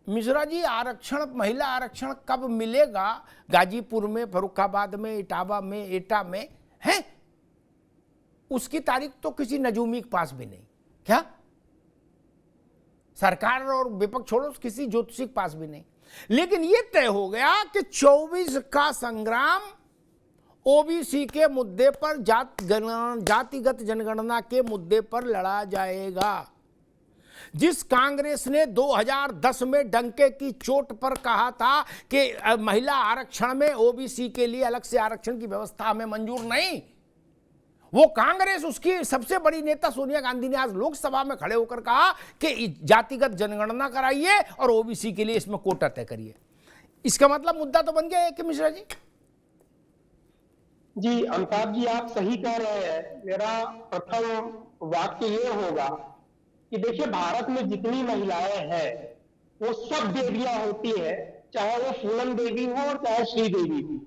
मिश्रा जी, आरक्षण, महिला आरक्षण कब मिलेगा? गाजीपुर में, फर्रुखाबाद में, इटावा में, एटा में है, उसकी तारीख तो किसी नजूमी के पास भी नहीं। क्या सरकार और विपक्ष छोड़ो, किसी ज्योतिषी के पास भी नहीं। लेकिन यह तय हो गया कि 24 का संग्राम ओबीसी के मुद्दे पर, जातिगत जनगणना के मुद्दे पर लड़ा जाएगा। जिस कांग्रेस ने 2010 में डंके की चोट पर कहा था कि महिला आरक्षण में ओबीसी के लिए अलग से आरक्षण की व्यवस्था हमें मंजूर नहीं, वो कांग्रेस, उसकी सबसे बड़ी नेता सोनिया गांधी ने आज लोकसभा में खड़े होकर कहा कि जातिगत जनगणना कराइए और ओबीसी के लिए इसमें कोटा तय करिए। इसका मतलब मुद्दा तो बन गया है कि मिश्रा जी? जी अमिताभ जी, आप सही कह रहे हैं। मेरा प्रथम वाक्य ये होगा कि देखिए, भारत में जितनी महिलाएं हैं वो सब देवियां होती है, चाहे वो फूलन देवी हो और चाहे श्री देवी हो।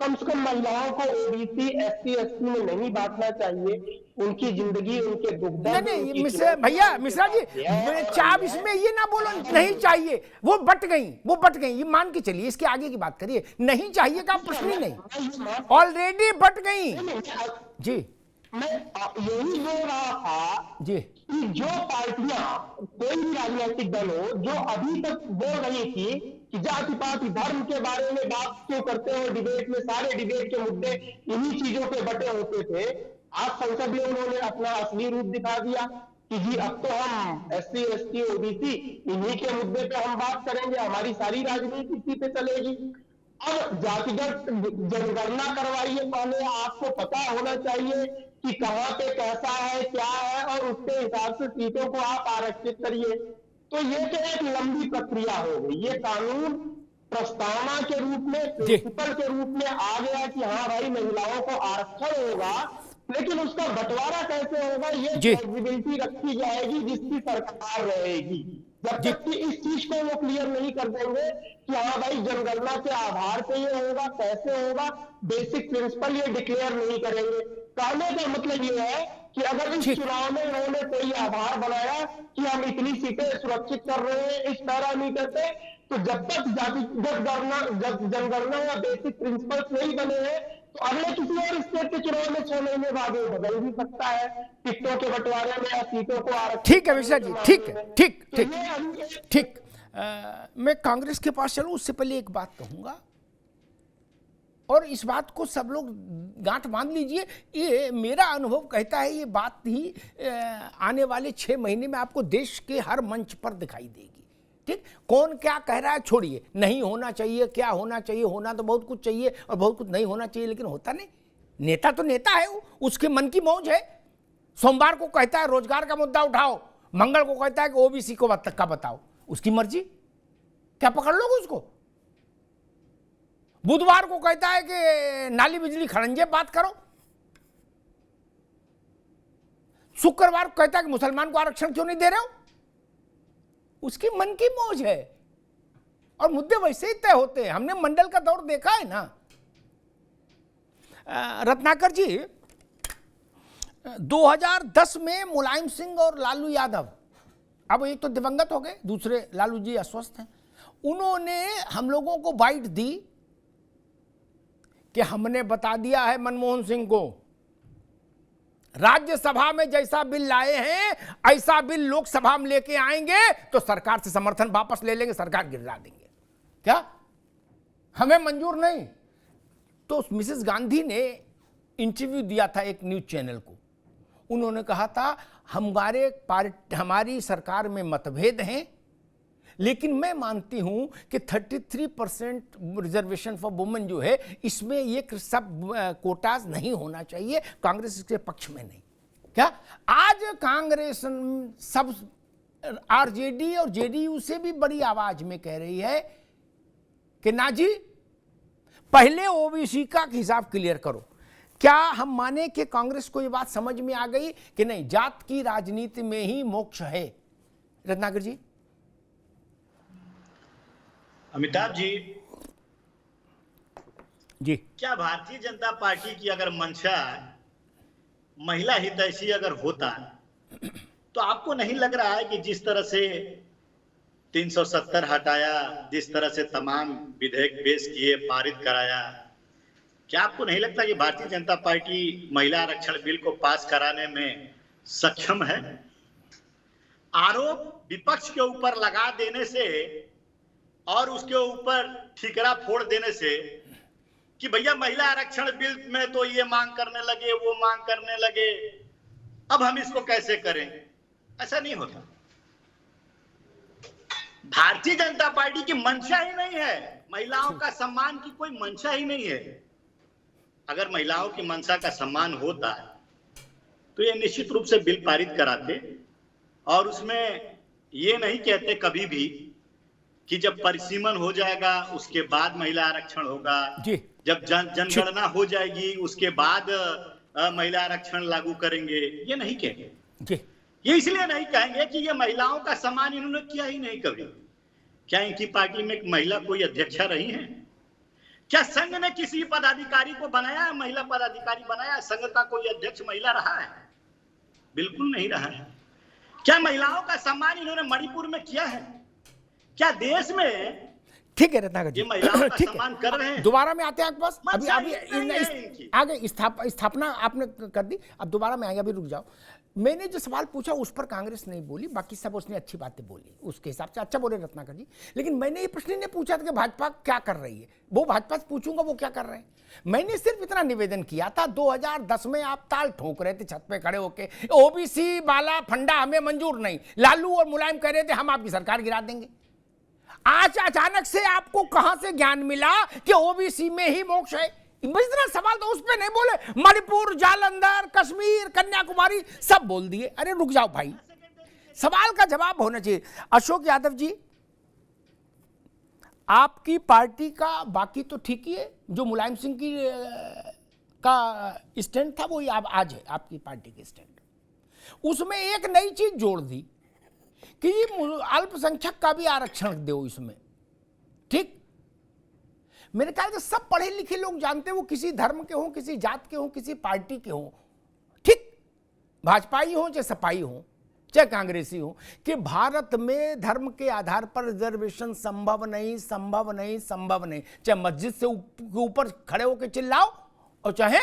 कम से कम महिलाओं को ओबीसी, एससी, एसटी में नहीं बांटना चाहिए। उनकी जिंदगी, उनके दुख दर्द, नहीं भैया, मिश्रा जी, चाप इसमें ये ना बोलो नहीं चाहिए, वो बट गई, ये मान के चलिए, इसके आगे की बात करिए। नहीं चाहिए का प्रश्न ही नहीं, ऑलरेडी बट गई। जी, मैं यही बोल रहा था जी कि जो पार्टियां, कोई भी राजनीतिक दल हो, जो अभी तक बोल रही थी कि जाति पाति धर्म के बारे में बात क्यों करते हो डिबेट में, सारे डिबेट के मुद्दे इन्हीं चीजों पे बटे होते थे, आज संसद में उन्होंने अपना असली रूप दिखा दिया कि जी अब तो हम एससी, एसटी, ओबीसी इन्हीं के मुद्दे पे हम बात करेंगे, हमारी सारी राजनीति इसी पे चलेगी। अब जातिगत जनगणना करवाइए, पहले आपको पता होना चाहिए कि कहां पे कैसा है, क्या है, और उसके हिसाब से सीटों को आप आरक्षित करिए। तो ये तो एक लंबी प्रक्रिया हो गई। ये कानून प्रस्तावना के रूप में, प्रिंसिपल के रूप में आ गया कि हाँ भाई महिलाओं को आरक्षण होगा, लेकिन उसका बंटवारा कैसे होगा ये पॉसिबिलिटी रखी जाएगी जिसकी सरकार रहेगी। जब तक कि इस चीज को वो क्लियर नहीं कर देंगे कि हाँ भाई जनगणना के आधार पे ये होगा, कैसे होगा, बेसिक प्रिंसिपल ये डिक्लेयर नहीं करेंगे। कहने का मतलब ये है कि अगर इस चुनाव में उन्होंने कोई आधार बनाया कि हम इतनी सीटें सुरक्षित कर रहे हैं इस पैरामीटर पे, तो जब तक जनगणना या बेसिक प्रिंसिपल्स नहीं बने हैं, तो अगले किसी और स्टेट के चुनाव में 6 महीने बाद वो बदल भी सकता है, टिकटों के बंटवारे में या सीटों को आरक्षित। ठीक है मिश्रा जी, ठीक। मैं कांग्रेस के पास चलूं उससे पहले एक बात कहूंगा, और इस बात को सब लोग गांठ बांध लीजिए। ये मेरा अनुभव कहता है, ये बात ही आने वाले 6 महीने में आपको देश के हर मंच पर दिखाई देगी। ठीक, कौन क्या कह रहा है छोड़िए, नहीं होना चाहिए, क्या होना चाहिए, होना तो बहुत कुछ चाहिए और बहुत कुछ नहीं होना चाहिए, लेकिन होता नहीं। नेता तो नेता है, उसके मन की मौज है। सोमवार को कहता है रोजगार का मुद्दा उठाओ, मंगल को कहता है कि ओबीसी को का बताओ, उसकी मर्जी, क्या पकड़ लोगे उसको? बुधवार को कहता है कि नाली बिजली खड़ंजे बात करो, शुक्रवार को कहता है कि मुसलमान को आरक्षण क्यों नहीं दे रहे हो, उसकी मन की मौज है और मुद्दे वैसे ही तय होते हैं। हमने मंडल का दौर देखा है ना। रत्नाकर जी, 2010 में मुलायम सिंह और लालू यादव, अब एक तो दिवंगत हो गए, दूसरे लालू जी अस्वस्थ हैं, उन्होंने हम लोगों को बाइट दी कि हमने बता दिया है मनमोहन सिंह को, राज्यसभा में जैसा बिल लाए हैं ऐसा बिल लोकसभा में लेके आएंगे तो सरकार से समर्थन वापस ले लेंगे, सरकार गिरा देंगे, क्या हमें मंजूर नहीं। तो मिसेस गांधी ने इंटरव्यू दिया था एक न्यूज चैनल को, उन्होंने कहा था हमारी सरकार में मतभेद हैं, लेकिन मैं मानती हूं कि 33% रिजर्वेशन फॉर वुमेन जो है, इसमें ये सब कोटाज नहीं होना चाहिए, कांग्रेस इसके पक्ष में नहीं। क्या आज कांग्रेस सब आरजेडी और जेडीयू से भी बड़ी आवाज में कह रही है कि ना जी, पहले ओबीसी का हिसाब क्लियर करो। क्या हम माने कि कांग्रेस को ये बात समझ में आ गई कि नहीं, जात की राजनीति में ही मोक्ष है? रत्नाकर जी। अमिताभ जी, क्या भारतीय जनता पार्टी की अगर मंशा महिला हितैषी अगर होता तो आपको नहीं लग रहा है कि जिस तरह से 370 हटाया, जिस तरह से तमाम विधेयक पेश किए, पारित कराया, क्या आपको नहीं लगता कि भारतीय जनता पार्टी महिला आरक्षण बिल को पास कराने में सक्षम है? आरोप विपक्ष के ऊपर लगा देने से और उसके ऊपर ठीकरा फोड़ देने से कि भैया महिला आरक्षण बिल में तो ये मांग करने लगे, वो मांग करने लगे, अब हम इसको कैसे करें, ऐसा नहीं होता। भारतीय जनता पार्टी की मंशा ही नहीं है, महिलाओं का सम्मान की कोई मंशा ही नहीं है। अगर महिलाओं की मंशा का सम्मान होता है तो ये निश्चित रूप से बिल पारित कराते और उसमें ये नहीं कहते कभी भी कि जब परिसीमन हो जाएगा उसके बाद महिला आरक्षण होगा, जब जनगणना हो जाएगी उसके बाद महिला आरक्षण लागू करेंगे, ये नहीं कहेंगे। ये इसलिए नहीं कहेंगे कि ये महिलाओं का सम्मान इन्होंने किया ही नहीं कभी। क्या इनकी पार्टी में एक महिला कोई अध्यक्षा रही है? क्या संघ ने किसी पदाधिकारी को बनाया है, महिला पदाधिकारी बनाया है? संघ का कोई अध्यक्ष महिला रहा है? बिल्कुल नहीं रहा है। क्या महिलाओं का सम्मान इन्होंने मणिपुर में किया है? क्या देश में ठीक है रत्नाकर जी, महिलाओं का सम्मान कर रहे हैं? दोबारा में आते हैं आपके पास। अभी आगे स्थापना आपने कर दी, अब दोबारा में आएंगे, अभी रुक जाओ। मैंने जो सवाल पूछा उस पर कांग्रेस नहीं बोली, बाकी सब उसने अच्छी बातें बोली, उसके हिसाब से अच्छा बोले रत्नाकर जी। लेकिन मैंने ये प्रश्न नहीं पूछा था कि भाजपा क्या कर रही है, वो भाजपा से पूछूंगा वो क्या कर रहे हैं। मैंने सिर्फ इतना निवेदन किया था, 2010 में आप ताल ठोक रहे थे छत पे खड़े होके, ओबीसी वाला फंडा हमें मंजूर नहीं, लालू और मुलायम कह रहे थे हम आपकी सरकार गिरा देंगे। आज अचानक से आपको कहां से ज्ञान मिला कि ओबीसी में ही मोक्ष है? इतना सवाल तो उस पे नहीं बोले, मणिपुर, जालंधर, कश्मीर, कन्याकुमारी सब बोल दिए। अरे रुक जाओ भाई, सवाल का जवाब होना चाहिए। अशोक यादव जी, आपकी पार्टी का बाकी तो ठीक ही है, जो मुलायम सिंह की का स्टैंड था वही आज है आपकी पार्टी के स्टैंड। उसमें एक नई चीज जोड़ दी कि अल्पसंख्यक का भी आरक्षण दो इसमें, ठीक। मेरे ख्याल से सब पढ़े लिखे लोग जानते हैं, वो किसी धर्म के हों, किसी जात के हों, किसी पार्टी के हों, ठीक, भाजपाई हों चाहे सपाई हों चाहे कांग्रेसी हों, कि भारत में धर्म के आधार पर रिजर्वेशन संभव नहीं, संभव नहीं, संभव नहीं। चाहे मस्जिद से ऊपर खड़े होकर चिल्लाओ और चाहे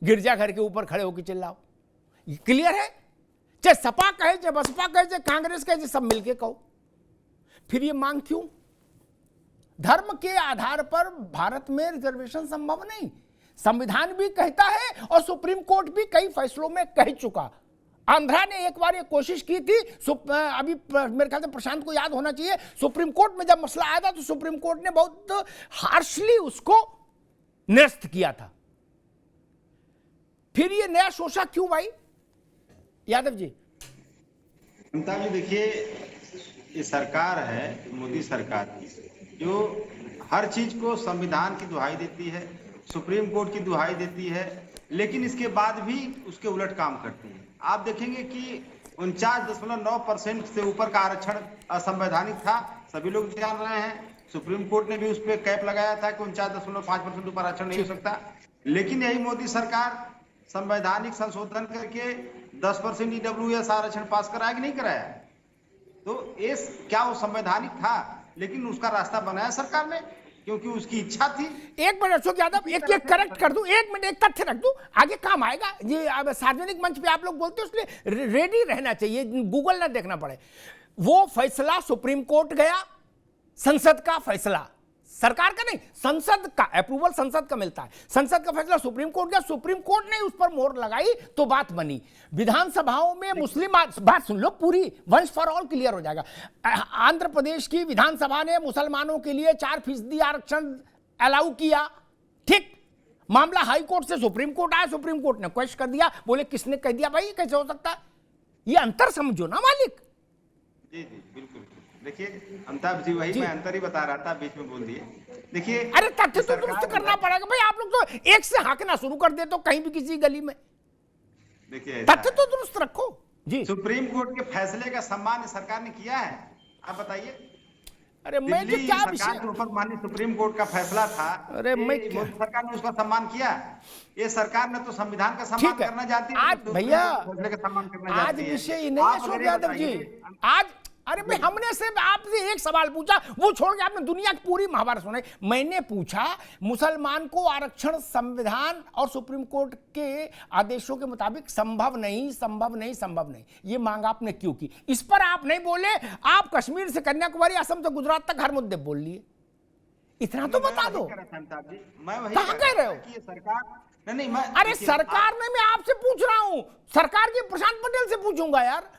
गिरजाघर के ऊपर खड़े होकर चिल्लाओ, क्लियर है। चाहे सपा कहे, चाहे बसपा कहे, चाहे कांग्रेस कहे, चाहे सब मिलके कहो। फिर ये मांग क्यों? धर्म के आधार पर भारत में रिजर्वेशन संभव नहीं, संविधान भी कहता है और सुप्रीम कोर्ट भी कई फैसलों में कह चुका। आंध्रा ने एक बार ये कोशिश की थी, अभी मेरे ख्याल से प्रशांत को याद होना चाहिए, सुप्रीम कोर्ट में जब मसला आया था तो सुप्रीम कोर्ट ने बहुत हार्शली उसको निरस्त किया था। फिर ये नया शोषा क्यों भाई यादव जी? अमिताभ जी देखिए, ये सरकार है मोदी सरकार की, जो हर चीज को संविधान की दुहाई देती है, सुप्रीम कोर्ट की दुहाई देती है, लेकिन इसके बाद भी उसके उलट काम करती है। आप देखेंगे कि 49.9% से ऊपर का आरक्षण असंवैधानिक था, सभी लोग जान रहे हैं। सुप्रीम कोर्ट ने भी उस पर कैप लगाया था कि 49.5% ऊपर आरक्षण नहीं हो सकता, लेकिन यही मोदी सरकार संवैधानिक संशोधन करके 10% EWS आरक्षण पास कराया कि नहीं कराया? तो ये क्या वो संवैधानिक था? लेकिन उसका रास्ता बनाया सरकार ने, क्योंकि उसकी इच्छा थी। एक मिनट अशोक यादव, एक करेक्ट कर दूं, एक मिनट, एक तथ्य रख दूं, आगे काम आएगा। ये अब सार्वजनिक मंच पे आप लोग बोलते हो, इसलिए रेडी रहना चाहिए, गूगल ना देखना पड़े। वो फैसला सुप्रीम कोर्ट गया, संसद का फैसला, सरकार का नहीं, संसद का अप्रूवल संसद का मिलता है, संसद का फैसला सुप्रीम कोर्ट गया, सुप्रीम कोर्ट ने उस पर मोहर लगाई तो बात बनी। विधानसभाओं में मुस्लिम, बात सुन लो पूरी, वंस फॉर ऑल क्लियर हो जाएगा। आंध्र प्रदेश की विधानसभा ने मुसलमानों के लिए 4% आरक्षण अलाउ किया, ठीक। मामला हाई कोर्ट से सुप्रीम कोर्ट आया, सुप्रीम कोर्ट ने क्वेश्चन कर दिया, बोले किसने कह दिया भाई, कैसे हो सकता है? ये अंतर समझो ना मालिक। जी जी बिल्कुल। देखिए अमिताभ जी, वही मैं अंतर ही बता रहा था, बीच में बोल दिए। देखिए, अरे तथ्य तो दुरुस्त करना पड़ेगा भाई, आप लोग तो एक से हाँकना शुरू कर दे तो कहीं भी किसी गली में। देखिए तथ्य तो दुरुस्त रखो जी। सुप्रीम कोर्ट के फैसले का सम्मान सरकार ने किया है, आप बताइए। अरे मैं जो क्या सरकार के ऊपर माननीय सुप्रीम कोर्ट का फैसला था, अरे मैं सरकार ने उसका सम्मान किया। ये सरकार ने तो संविधान का सम्मान करना चाहती है, आज भैया फैसले का सम्मान करना चाहती है। आज विषय नहीं है अशोक यादव जी, आज अरे भाई हमने सिर्फ आपसे एक सवाल पूछा, वो छोड़ के आपने दुनिया की पूरी महाभारत सुनाई। मैंने पूछा मुसलमान को आरक्षण संविधान और सुप्रीम कोर्ट के आदेशों के मुताबिक संभव नहीं, संभव नहीं, संभव नहीं, ये मांग आपने क्यों की? इस पर आप नहीं बोले। आप कश्मीर से कन्याकुमारी, असम से गुजरात तक हर मुद्दे बोल लिए। इतना तो बता दो। मैं वही कहां कह रहे हो कि ये सरकार नहीं, मैं अरे सरकार में मैं आपसे पूछ रहा हूं, सरकार के प्रशांत पटेल से पूछूंगा यार,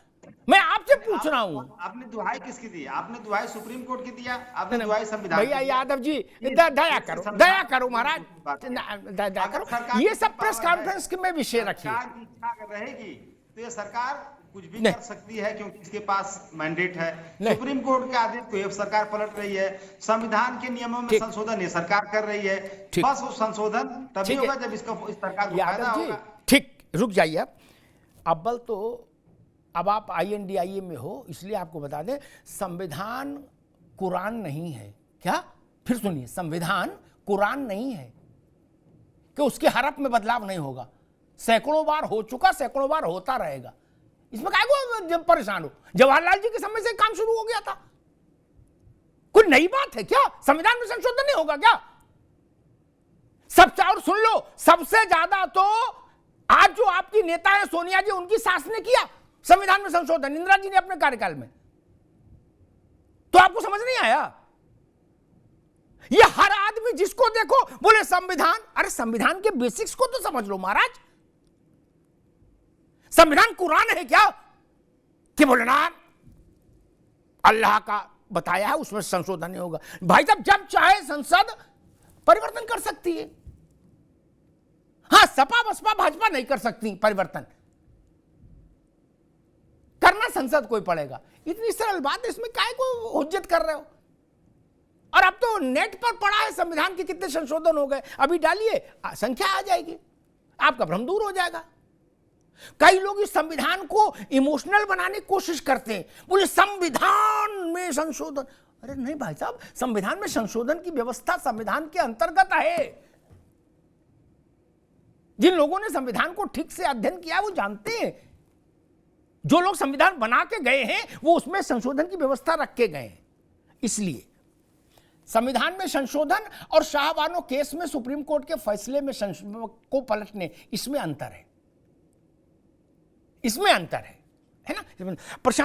मैं आपसे पूछ रहा हूं। आपने दुहाई किसकी दी? आपने दुहाई सुप्रीम कोर्ट की दिया, आपने दुहाई संविधान भैया यादव जी दया करो, दया करो महाराज, दया करो। ये सब प्रेस कॉन्फ्रेंस में विषय रखिए। सरकार की इच्छा अगर रहेगी तो ये सरकार कुछ भी नहीं। कर सकती है, क्योंकि इसके पास मैंडेट है। नहीं। सुप्रीम कोर्ट के आदेश को ये सरकार पलट रही है। संविधान के नियमों में ठीक। संशोधन ये सरकार कर रही है। ठीक। बस वो संशोधन तभी ठीक है। होगा जब इसका इस सरकार को फायदा यादव जी होगा। ठीक, रुक जाइए। अव्वल तो अब आप INDIA में हो, इसलिए आपको बता दें, संविधान कुरान नहीं है। क्या? फिर सुनिए, संविधान कुरान नहीं है कि उसके हरफ में बदलाव नहीं होगा। सैकड़ों बार हो चुका, सैकड़ों बार होता रहेगा, इसमें काय को जब परेशान हो? जवाहरलाल जी के समय से काम शुरू हो गया था, कोई नई बात है क्या? संविधान में संशोधन नहीं होगा क्या? सबसे, और सुन लो, सबसे ज्यादा तो आज जो आपकी नेता है सोनिया जी, उनकी सास ने किया संविधान में संशोधन, इंदिरा जी ने अपने कार्यकाल में। तो आपको समझ नहीं आया? ये हर आदमी जिसको देखो बोले संविधान। अरे संविधान के बेसिक्स को तो समझ लो महाराज। संविधान कुरान है क्या कि बोले ना अल्लाह का बताया है, उसमें संशोधन नहीं होगा? भाई साहब, जब चाहे संसद परिवर्तन कर सकती है। हां, सपा बसपा भाजपा नहीं कर सकती परिवर्तन, करना संसद कोई पड़ेगा। इतनी सरल बात है, इसमें काय को हुज्जत कर रहे हो? और अब तो नेट पर पड़ा है संविधान के कितने संशोधन हो गए, अभी डालिए, संख्या आ जाएगी, आपका भ्रम दूर हो जाएगा। कई लोग इस संविधान को इमोशनल बनाने की कोशिश करते हैं, बोले संविधान में संशोधन। अरे नहीं भाई साहब, संविधान में संशोधन की व्यवस्था संविधान के अंतर्गत है। जिन लोगों ने संविधान को ठीक से अध्ययन किया वो जानते हैं, जो लोग संविधान बना के गए हैं वो उसमें संशोधन की व्यवस्था रख के गए हैं। इसलिए संविधान में संशोधन और शाहबानो केस में सुप्रीम कोर्ट के फैसले में को पलटने, इसमें अंतर है, इसमें अंतर है ना? प्रशांत